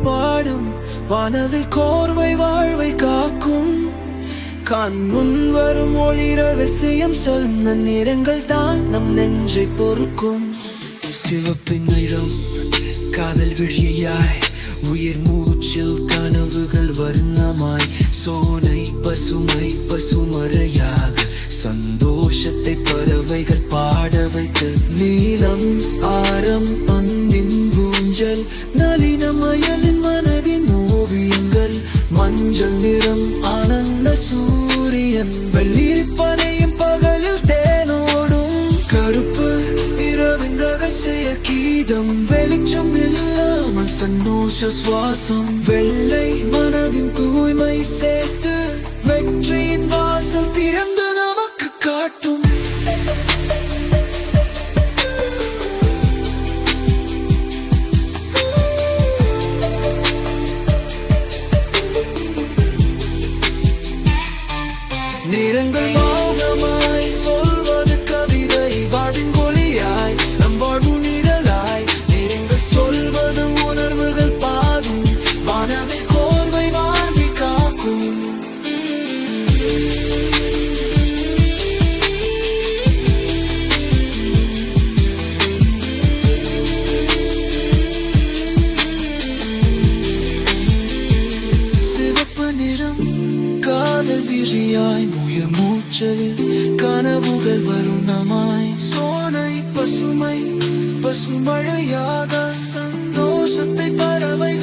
பாடும் வானவில் கோர்வை வாழ்வை காக்கும் கண் முன் வரும் ஒளி ரகசியம் சொன்ன நிறங்கள் தான் நம் நெஞ்சை பொறுக்கும் சிவப்பு நிறம் காதல் விழியாய் உயிர் மூச்சில் கனவுகள் வர்ணமாய் சோனை பசுமை பசுமறையாக சந்தோஷத்தை பறவைகள் பாட வைத்து நீலம் ஆரம் அன்பின் ஊஞ்சல் நளினமயலின் மனதின் ஓவியங்கள் மஞ்சள் நிறம் ஆனந்த சூரியன் வெள்ளிப்பனையும் பகலில் தேனோடும் கருப்பு இரவின் ரகசிய கீதம் வெளிச்சம் இல்லாமல் சந்தோஷ சுவாசம் வெள்ளை மனதின் தூய்மை சேர்த்து வெற்றியின் வாசல் திறந்து நமக்கு காட்டும் நிறங்கள் மௌனமாய் சொல்வது கவிதை வாழ்வின் ஒளியாய் நம் வாழ்வு நிழலாய் நிறங்கள் சொல்வது உணர்வுகள் பாடும் வானவில் கோர்வை வாழ்வி காக்கும் சிவப்பு நிறம் காதல் விழியாய் முயர் மூச்சலில் கனவுகள் வருணமாய் சோனை பசுமை பசுமழையாக சந்தோஷத்தை பறவைகள்